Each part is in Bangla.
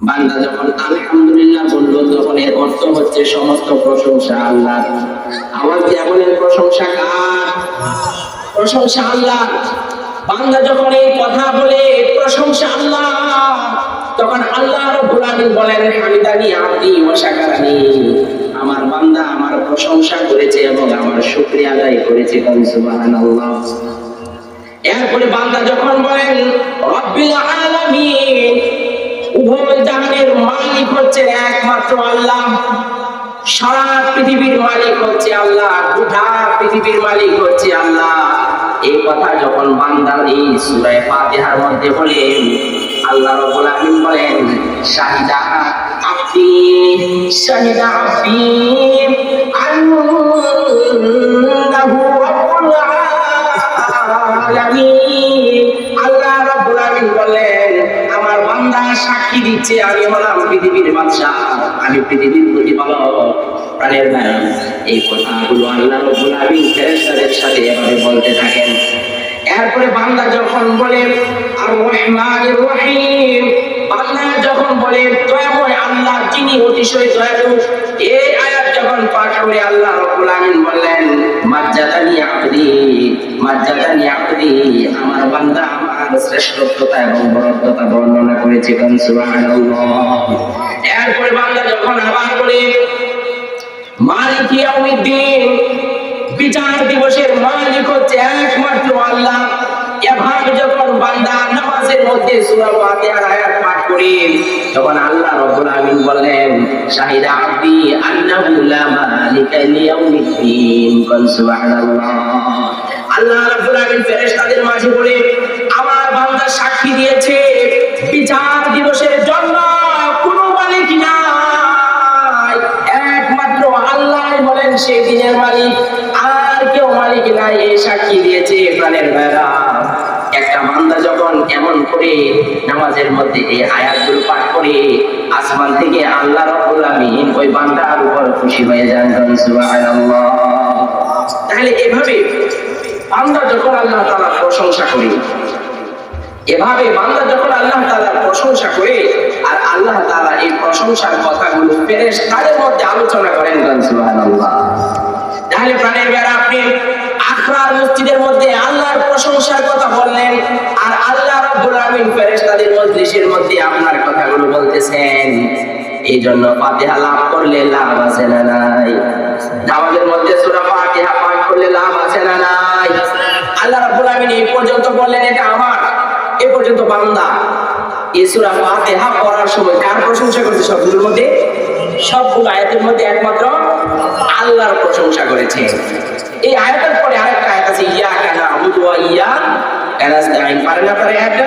বান্দা যখন আলহামদুলিল্লাহ বললো তখন এর অর্থ হচ্ছে সমস্ত প্রশংসা আল্লাহ। আওয়াজ দিয়ে বলেন প্রশংসা কার? প্রশংসা আল্লাহ। বান্দা যখন এই কথা বলে প্রশংসা আল্লাহ, তখন আল্লাহ রাব্বুল আলামিন বলেন হামিদানি আবদি ওয়া শাকারানি, আমার বান্দা আমার প্রশংসা করেছে এবং আমার শুকরিয়া আদায় করেছে। সুবহানাল্লাহ। এরপরে বান্দা যখন বলেন রব্বিল আলামিন, উভয় জাহানের মালিক হচ্ছে একমাত্র আল্লাহ, সারা পৃথিবীর মালিক হচ্ছে আল্লাহ, গোটা পৃথিবীর মালিক হচ্ছে আল্লাহ, এই কথা যখন বান্দা এই সূরা ফাতিহার মধ্যে বলেন, আল্লাহ রাব্বুল আলামিন বলেন শাহিদা আব্দি আন্নাহু রাব্বুল আলামিন। আল্লাহ রাব্বুল আলামিন বলেন আমার বান্দা সাক্ষী দিচ্ছে আমি হলাম পৃথিবীর বাদশা, আমি পৃথিবীর প্রতিপালক। প্রাণের ভাই, এই কথাগুলো আল্লাহ রাব্বুল আলামিন ফেরেশতাদের সাথে এভাবে বলতে থাকেন। এরপরে বান্দা যখন বলে আর রহমানির রহিম, বান্দা যখন বলে দয়াময় আল্লাহ যিনি অতিশয় দয়ালু, এই আয়াত যখন পাঠ করে আল্লাহ রাব্বুল আলামিন বললেন মাজ্জাদানি আবদি মাজ্জাদানি আবদি, আমার বান্দা আমার শ্রেষ্ঠত্বতা এবং বরত্বতা বর্ণনা করেছে। সুবহানাল্লাহ। এরপরে বান্দা যখন আবার বলে মালিক ইয়াউমিদ্দিন, বিচার দিবসের মালিক হচ্ছে একমাত্র আল্লাহ, এভাবে যখন বান্দা নামাজের মধ্যে সূরা ফাতিহার আয়াত পাঠ করে তখন আল্লাহ রাব্বুল আলামিন বললেন শাহিদা আব্দি আন্নাহু লা মালিকা লিয়াউমিদ্দিন। সুবহানাল্লাহ। আল্লাহ রাব্বুল আলামিন ফেরেশতাদের মাঝে বলে আমার বান্দা সাক্ষী দিয়েছে বিচার দিবসের জন্য কোনো মালিক নাই, একমাত্র আল্লাহ বলেন সেই দিনের মালিক, আর কেউ মালিক নাই, এই সাক্ষী দিয়েছে। প্রাণের ভাইরা, একটা বান্দা যখন এমন করে নামাজের মধ্যে এই আয়াতগুলো পাঠ করে আসমান থেকে আল্লাহ রাব্বুল আলামিন ওই বান্দার উপর খুশি হয়ে যান। সুবহানাল্লাহ। তাহলে এভাবে বান্দা যখন আল্লাহ তাআলার প্রশংসা করে, এভাবে বান্দা যখন আল্লাহ তাআলার প্রশংসা করে আর আল্লাহ তাআলা এই প্রশংসার কথাগুলো ফেরেশতাদের মধ্যে আলোচনা করেন। সুবহানাল্লাহ। তাহলে প্রাণের ভাইরা, আপনি আখরার মসজিদের মধ্যে আল্লাহর প্রশংসার কথা বললেন আর আল্লাহ রাব্বুল আলামিন ফেরেশতাদের মজলিসের মধ্যে আপনার কথাগুলো বলতেছেন, এই জন্য ফাতিহা লাভ করলে লাভ আছে না নাই? নামাজের মধ্যে সূরা ফাতিহা পাঠ করলে লাভ আছে না নাই? আল্লাহ রাব্বুল আলামিন এই পর্যন্ত বললেন এটা আমার, এই পর্যন্ত বান্দা এই সূরা ফাতিহা পড়ার সময় কার প্রশংসা করছে? সবগুলোর মধ্যে, সবগুলো আয়াতের মধ্যে একমাত্র আল্লাহর প্রশংসা করেছে। এই আয়াতের পরে আরেকটা আয়াত আছে ইয়াকা না'বুদু ওয়া ইয়াকা নাস্তাঈন। পারেন আপনারা আয়াতটা?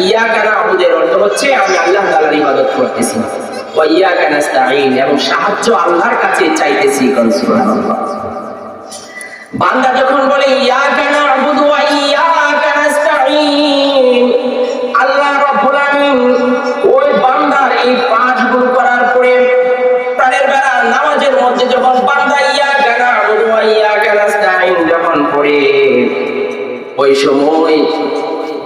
ইয়াকা না'বুদের অর্থ হচ্ছে আমি আল্লাহ তাআলার ইবাদত করতেছি, ওয়া ইয়াকা নাস্তাঈন এবং সাহায্য আল্লাহর কাছে চাইতেছি। সুবহানাল্লাহ। বান্দা যখন বলে ইয়াকা না'বুদু ওয়া ইয়াকা নাস্তাঈন, আল্লাহ রাব্বুল আলামিন ওই বান্দার এই পাঁচ গুণ করার পরে প্রাণের বেলা নামাজের মধ্যে যখন বান্দা ইয়াকা না'বুদু ওয়া ইয়াকা নাস্তাঈন যখন পড়ে, ওই সময়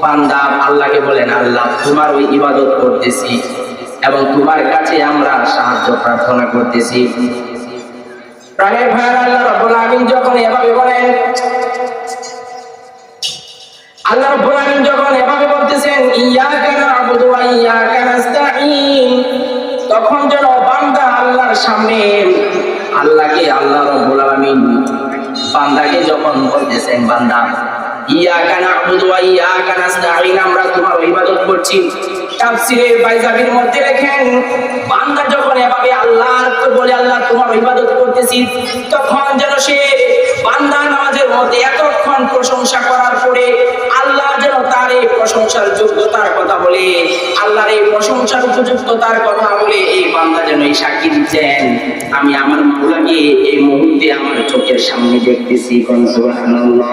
বান্দা আল্লাহকে বলেন আল্লাহ তোমার ওই ইবাদত করতেছি এবং তোমার কাছে আমরা সাহায্য প্রার্থনা করতেছি। প্রাণের ভাইরা, আল্লাহ রাব্বুল আলামিন যখন এভাবে বলেন, আল্লাহ রাব্বুল আলামিন যখন এভাবে বলতেছেন ইয়াকা না'বুদু ওয়া ইয়াকা নাস্তাঈন, তখন যেন বান্দা আল্লাহর সামনে আল্লাহকে আল্লাহ রাব্বুল আলামিন বান্দাকে যখন বলতেছেন বান্দা ইয়াকা না'বুদু ওয়া ইয়াকা নাস্তাঈন, আমরা তোমার ইবাদত করছি, তাফসীরে বাইজাবির মধ্যে লেখেন বান্দা যখন এভাবে আল্লাহকে বলে আল্লাহ তোমার ইবাদত করতেছি, তখন যেন সে বান্দা নামাজের মধ্যে এতক্ষণ প্রশংসা করার পরে আল্লাহ যেন তার এই প্রশংসার যোগ্যতার কথা বলে, আল্লাহর এই প্রশংসার উপযুক্ততার কথা বলে এই বান্দা যেন এই সাক্ষী দিচ্ছেন আমি আমার মাওলাকে এই মুহূর্তে আমার চোখের সামনে দেখতেছি। সুবহানাল্লাহ।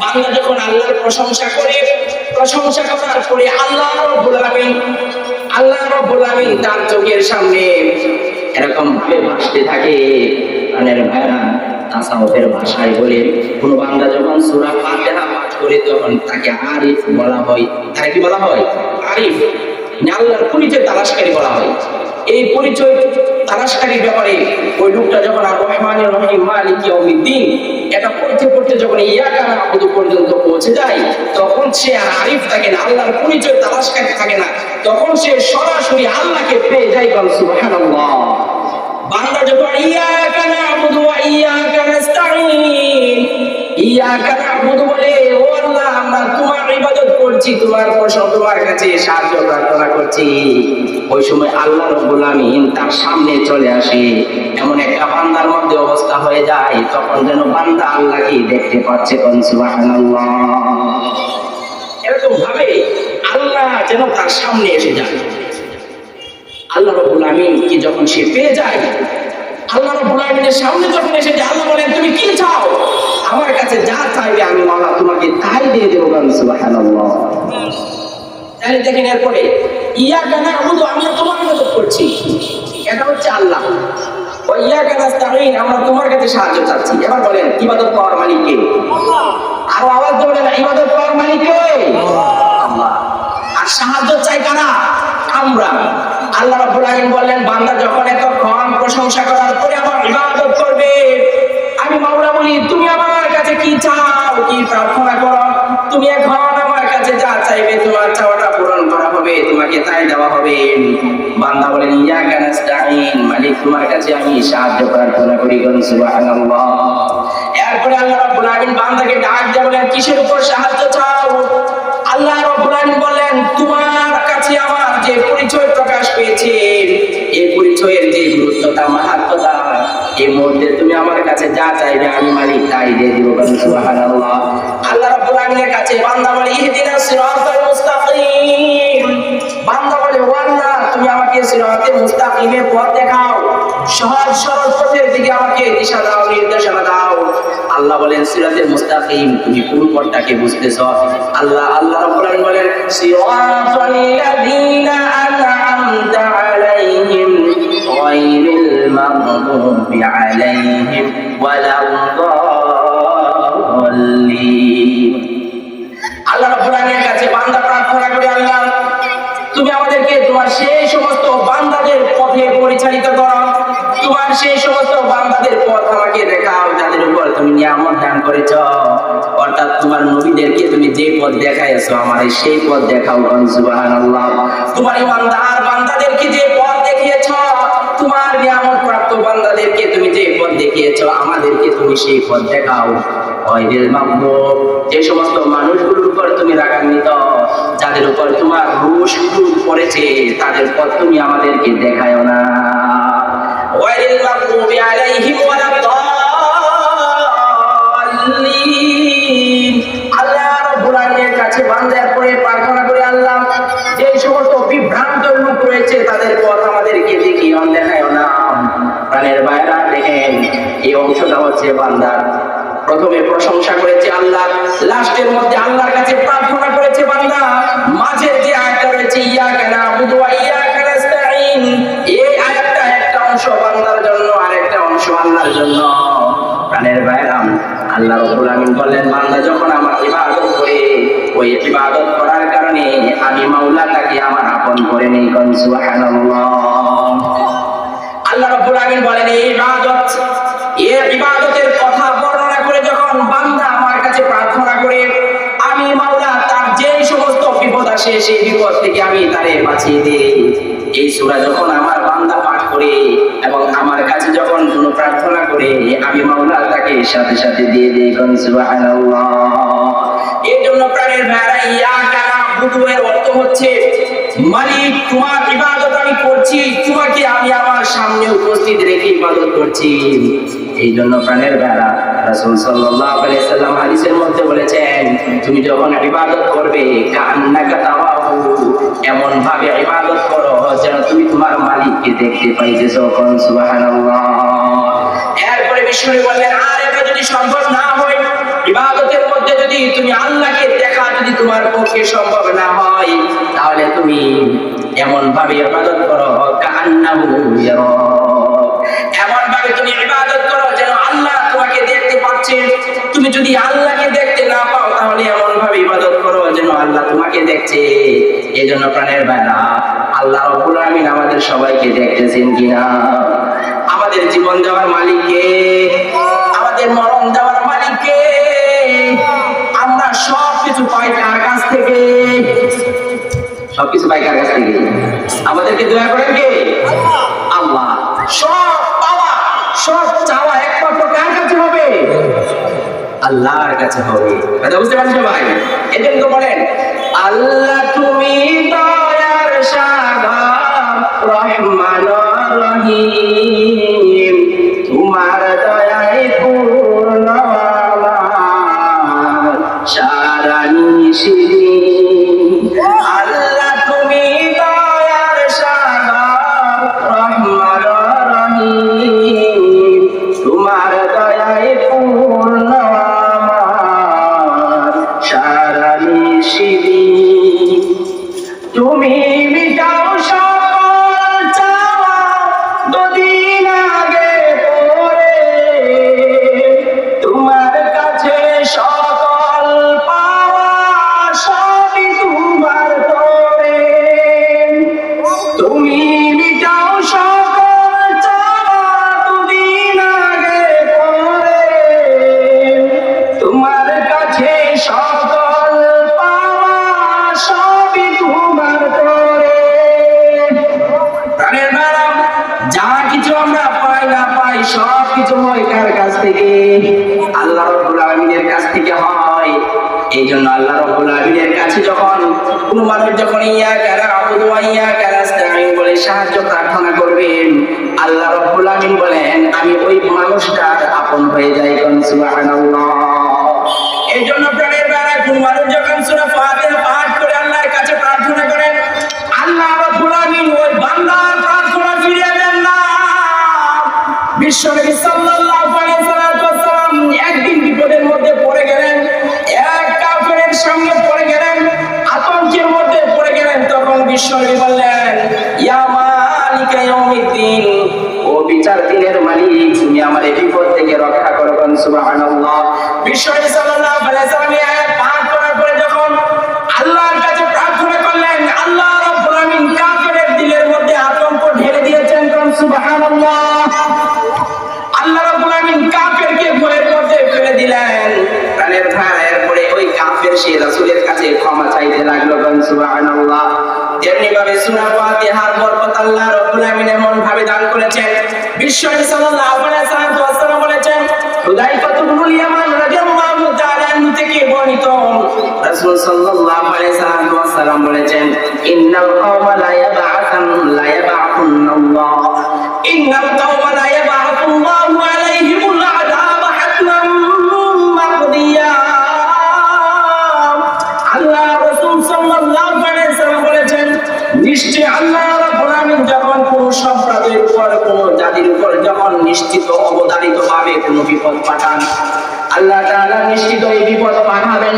বান্দা যখন আল্লাহর প্রশংসা করে, প্রশংসা করার পরে আল্লাহ রাব্বুল আলামিন তার চোখের সামনে এরকম ভাবে ভাসতে থাকে। প্রাণের ভাইরা, তাসাউফের ভাষায় বলে কোন বান্দা যখন সূরা ফাতিহা পাঠ করে তখন তাকে আরিফ বলা হয়। তাকে কি বলা হয়? আরিফ। আল্লাহর পরিচয় তালাশকারী বলা হয়। এই পরিচয় তালাশকারীর ব্যাপারে ওই লোকটা যখন আর রহমানির রহিম মালিক ইয়াউমিদ্দিন এটা পড়তে পড়তে যখন ইয়াকা না'বুদু পর্যন্ত পৌঁছে যায়, তখন সে আর আরিফ থাকে না, আল্লাহর পরিচয় তালাশকারী থাকে না, তখন সে সরাসরি আল্লাহকে পেয়ে যায়। সুবহানাল্লাহ। বান্দা যখন ইয়াকা না'বুদু ওয়া ইয়াকা নাস্তাঈন, ইয়াকা না'বুদু বলে, ও আল্লাহ আমরা তোমার ইবাদত করছি, তোমার কাছে সাহায্য প্রার্থনা করছি, ওই সময় আল্লাহ রাব্বুল আমিন তার সামনে চলে আসে। এমন একটা বান্দার মধ্যে অবস্থা হয়ে যায়, তখন যেন বান্দা আল্লাহকে দেখতে পাচ্ছে। সুবহানাল্লাহ। এরকম ভাবে আল্লাহ যেন তার সামনে এসে যায়। আল্লাহ রাব্বুল আমিন কি যখন সে পেয়ে যায়, আল্লাহ রাব্বুল আমিনের সামনে যখন এসে যায়, আল্লাহ বলেন তুমি কি চাও? আমার কাছে যা চাইবে আমি মাওলা তোমাকে তাই দিয়ে দেবো। সুবহানাল্লাহ। তাহলে দেখেন, এরপরে ইয়াকা না'বুদু আমরা তোমার ইবাদত করছি, এটা হচ্ছে আল্লাহ। ওয়া ইয়াকা নাস্তাঈন আমরা তোমার কাছে সাহায্য চাচ্ছি। এবার বলেন ইবাদত করার মালিক কে? আল্লাহ। আর আওয়াজ দিয়ে বলেন ইবাদত করার মালিক কে? আল্লাহ। আর সাহায্য চাই কারা? আমরা। আল্লাহ রাব্বুল আলামিন বললেন বান্দা যখন এতক্ষণ প্রশংসা করার পরে আমার ইবাদত করবে, আমি মাওলা বলি তুমি আমার কাছে কি চাও, কি প্রার্থনা করো, তুমি এখন আমার কাছে যা চাইবে তোমার চাওয়াটা পূরণ করা হবে, তোমাকে তাই দেওয়া হবে। বান্দা বলেন ইয়াকা নাস্তাঈন মালিক তোমার কাছে আমি সাহায্য প্রার্থনা করি। সুবহানাল্লাহ। এরপরে আল্লাহ রাব্বুল আলামিন বান্দাকে ডাক দিয়ে বলেন কিসের উপর সাহায্য চাও? আল্লাহ রাব্বুল আলামিন বলেন তোমার কাছে আমার যে পরিচয় প্রকাশ পেয়েছে, এই পরিচয়ের যে গুরুত্বতা মাহাত্ম্যতা, এই মুহূর্তে তুমি আমার কাছে যা চাইবে আমি মালিক তাই দিয়ে দিব। সুবহানাল্লাহ। আল্লাহ রাব্বুল আলামিনের কাছে বান্দা বলে ইহদিনাস সিরাতাল মুস্তাকিম, বান্দা বলে ও আল্লাহ তুমি আমাকে সিরাতাল মুস্তাকিমের পথ দেখাও, সহজ সরল পথের দিকে আমাকে দিশা দাও, নির্দেশনা দাও। আল্লাহ বলেন সিরাতাল মুস্তাকিম তুমি কোন পথটাকে বুঝতেছো? আল্লাহ রাব্বুল আলামিন বলেন সিরাতাল লাযিনা আন'আমতা আলাইহিম গায়রিল মাগদুবি আলাইহিম ওয়ালাদ-দাল্লিন। আল্লাহ রাব্বুল আলামিনের কাছে বান্দা প্রার্থনা করে আল্লাহ তুমি আমাদেরকে তোমার সেই সমস্ত বান্দাদের পথে পরিচালিত করো, তোমার সেই সমস্ত বান্দাদের পথ আমাকে দেখাও যাদের উপর তুমি নিয়ামত দান করেছ, অর্থাৎ তোমার নবীদেরকে তুমি যে পথ দেখাইছো আমার সেই পথ দেখাও। সুবহানাল্লাহ। তোমার ইমানদার বান্দাদেরকে যে পথ দেখিয়েছো, তোমার নিয়ামত প্রাপ্ত বান্দাদেরকে তুমি যে পথ দেখিয়েছো আমাদেরকে তুমি সেই পথ দেখাও। গায়রিল মাগদুব যে সমস্ত মানুষগুলোর উপর তুমি রাগান্বিত, যাদের উপর তোমার রোষ ক্রোধ পড়েছে তাদের পথ তুমি আমাদেরকে দেখায়ও না। গায়রিল মাগদুবি আলাইহিম ওয়ালাদ-দাল্লিন। আল্লাহ রাব্বুল আলামিনের কাছে বান্দার পরে প্রার্থনা করে আল্লাহ যে সমস্ত বিভ্রান্ত লোক রয়েছে তাদের পথ আমাদেরকে দেখিও দেখায়ও না। প্রাণের বাইরা দেখেন এই অংশটা হচ্ছে বান্দার প্রথমে প্রশংসা করেছে আল্লাহ, লাস্টের মধ্যে আল্লাহর কাছে প্রার্থনা করেছে বান্দা। মাঝের যে আয়াতটা রয়েছে ইয়াকা না'বুদু ওয়া ইয়াকা নাস্তাঈন, এই আয়াতটা একটা অংশ বান্দার জন্য আর একটা অংশ আল্লাহর জন্য। প্রাণের ভাইরাম আল্লাহ রাব্বুল আমিন বললেন বান্দা যখন আমার ইবাদত করে, ওই ইবাদত করার কারণে আমি মাওলা তাকে আমার আপন করে নেই। সুবহানাল্লাহ। আল্লাহ রাব্বুল আমিন বলেন এই ইবাদতের কথা বর্ণনা করে যখন বান্দা আমার কাছে প্রার্থনা করে, আমি মাওলা তার যে সমস্ত বিপদ আসে সেই বিপদ থেকে আমি তারে বাঁচিয়ে দিই। এই সূরা যখন আমার বান্দা পাঠ করে এবং আমার কাছে যখন কোনো প্রার্থনা করে আমি মাওলা তাকে সাথে সাথে দিয়ে দিই। সুবহানাল্লাহ। এই জন্য প্রাণের ভাইরা ইয়াকা না'বুদু এর অর্থ হচ্ছে মালিক তোমার ইবাদত আমি করছি, তোমাকে আমি আমার সামনে উপস্থিত রেখে ইবাদত করছি। এই জন্য প্রাণের ভাইরা রাসূল সাল্লাল্লাহু আলাইহি সাল্লাম হাদিসের মধ্যে বলেছেন তুমি যখন ইবাদত করবে কান্নাকা তাওয়াহু, এমন ভাবে ইবাদত করো যেন তুমি তোমার মালিককে দেখতে পাইতেছো। সুবহানাল্লাহ। এরপরে বিষ্ণু বললেন আর এটা যদি সম্ভব না হয়, ইবাদতের মধ্যে যদি তুমি আল্লাহকে দেখা যদি তোমার পক্ষে সম্ভব না হয়, তাহলে তুমি এমন ভাবে ইবাদত করো কান্নাহু ইয়ারা, এমন ভাবে তুমি ইবাদত করো যেন আল্লাহ তোমাকে দেখতে পাচ্ছে। তুমি যদি আল্লাহকে দেখতে না পাও তাহলে এমন ভাবে ইবাদত করো যেন আল্লাহ তোমাকে দেখছে। এই জন্য প্রাণের ভাইরা আলামিন আমাদের সবাইকে দেখতেছেন কিনা? আমাদের জীবন দেওয়ার মালিক কে? আমাদের মরণ দেওয়ার মালিক কে? আমরা সবকিছু পাই কার কাছ থেকে? সবকিছু পাই কার কাছ থেকে? আমাদেরকে দয়া করেন কে? আল্লাহ। সব পাওয়া, সব চাওয়া একমাত্র কার কাছে হবে? আল্লাহর কাছে হবে। কথা বুঝতে পারছেন সবাই? এজন্য বলেন আল্লাহ তুমি দয়ার সাগর রহমান রহিম, তোমার দয়ায় পূর্ণ আমার সারা নিশিদিন। আল্লাহ তুমি দয়ার সাগর রহমান রহিম, তোমার দয়ায় পূর্ণ আমার সারা নিশিদিন। তুমি মিটাও সকল চাওয়া দুদিন আগে পরে, তোমার কাছে সকল পাওয়া সবই তোমার তরে। তুমি মিটাও সকল চাওয়া দুদিন আগে পরে, তোমার কাছে সকল পাওয়া সবই তোমার তরে। প্রাণের ম্যাডাম, যা কিছু আমরা পাই না পাই সব কিছু হয় কার কাছ থেকে? আল্লাহ রাব্বুল আলামিনের কাছ থেকে হয়। এই জন্য আল্লাহ রাব্বুল আলামিনের কাছে যখন কোনো মানুষ যখন ইয়াকা না'বুদু ওয়া ইয়াকা নাস্তাঈন বলে সাহায্য প্রার্থনা করবেন, আল্লাহ রাব্বুল আলামিন বলেন আমি ওই মানুষটার আপন হয়ে যাই। সুবহানাল্লাহ। এই জন্য প্রাণের বেলা কোন মানুষ যখন সূরা ফাতিহা পাঠ করে আল্লাহর কাছে প্রার্থনা করেন, আল্লাহ রাব্বুল আলামিন ওই বান্দার প্রার্থনা ফিরিয়ে দেন না। বিশ্বনবী সাল্লাল্লাহু আলাইহি ওয়াসাল্লাম একদিন বিপদের মধ্যে পড়ে গেলেন, এক কাফেরের সঙ্গে পড়ে গেলেন, আতঙ্কের মধ্যে পড়ে গেলেন। তখন বিশ্বনবী বললেন ইয়া মালিকা ইয়াউমিদ্দিন, ও বিচার দিনের মালিক তুমি আমার এই বিপদ থেকে রক্ষা করো। সুবহানাল্লাহ। বিশ্বনবী সাল্লাল্লাহু আলাইহি ওয়াসাল্লাম এই আয়াত পাঠ করার পরে যখন আল্লাহর কাছে প্রার্থনা করলেন, আল্লাহ রাব্বুল আলামিন কাফেরের দিলের মধ্যে আতঙ্ক ঢেলে দিয়েছেন। সুবহানাল্লাহ। আল্লাহ রাব্বুল আলামিন কাফেরকে ভয়ের মধ্যে ফেলে দিলেন। প্রাণের ভাই, এরপরে ওই কাফের সে রাসূলের কাছে ক্ষমা চাইতে লাগলো। সুবহানাল্লাহ। তেমনি ভাবে সূরা ফাতিহার বরকত আল্লাহ রাব্বুল আলামিন এমন ভাবে দান করেছেন। বিশ্বনবী সাল্লাল্লাহু আলাইহি ওয়াসাল্লাম বলেছেন, হুযায়ফা ইবনুল ইয়ামান রাদিয়াল্লাহু তাআলা আনহু থেকে বর্ণিত, রাসূল সাল্লাল্লাহু আলাইহি ওয়াসাল্লাম বলেছেন ইন্নাল কওমা লা ইয়াবআথুন্নাল্লাহ, ইন্নাল কওমা লা ইয়াবআথুল্লাহু আলাইহিমুল আযাব হাতমান মাকদিয়া। আল্লাহ রাসূল সাল্লাল্লাহু আলাইহি ওয়াসাল্লাম বলেছেন নিশ্চয় আল্লাহ রাব্বুল আলামিন যখন কোন সম্প্রদায়ের উপর কোন জাতির উপর যখন নিশ্চিত অবধারিতভাবে কোন বিপদ পাঠান, আল্লাহ তাআলা নিশ্চিত এই বিপদ পাঠাবেন।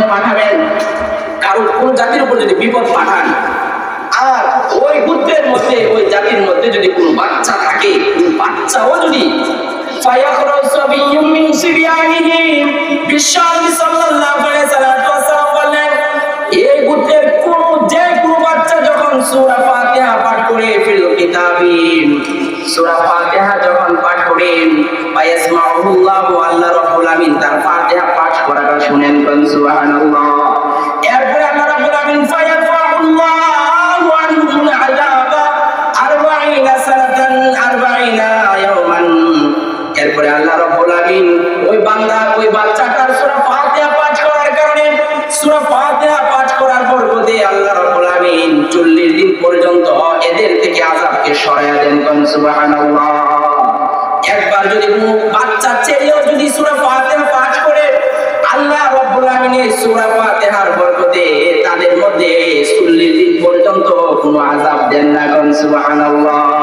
কারণ কোন জাতির উপর যদি বিপদ পাঠান আর ওই গোত্রের মধ্যে ওই জাতির মধ্যে যদি কোনো বাচ্চা থাকে, কোন বাচ্চাও যদি ফায়াখরাজ সাবিয়্যুম মিন সিবিয়ানিহিম, বিশ্বনবী সাল্লাল্লাহু আলাইহি ওয়াসাল্লাম বলেন এই গোত্রের যে কোনো বাচ্চা যখন সূরা ফাতিহা পাঠ করে ফিল কিতাবিন, সূরা ফাতিহা যখন পাঠ করেন ফায়াসমাউল্লাহু, আল্লাহ রাব্বুল আলামিন তার ফাতিহা পাঠ করাটা শুনেন। সুবহানাল্লাহ। এরপরে আল্লাহ রাব্বুল আলামিন ফায়ারফাউল্লাহু আনহুল আযাবা 40 সানাতান 40 ইয়াওমান। এরপরে আল্লাহ রাব্বুল আলামিন ওই বান্দা ওই বাচ্চাটার সূরা ফাতিহা পাঠ করার কারণে সূরা ফাতিহা পাঠ করার বরকতে আল্লাহ রাব্বুল আলামিন 40 দিন পর্যন্ত এদের থেকে আযাবকে সরায়া দেন। সুবহানাল্লাহ। একবার যদি কোনো বাচ্চা ছেলেও যদি সূরা ফাতিহা পাঠ করে, আল্লাহ রাব্বুল আলামিন সূরা ফাতিহার বরকতে তাদের মধ্যে 40 দিন পর্যন্ত কোনো আযাব দেন না। সুবহানাল্লাহ।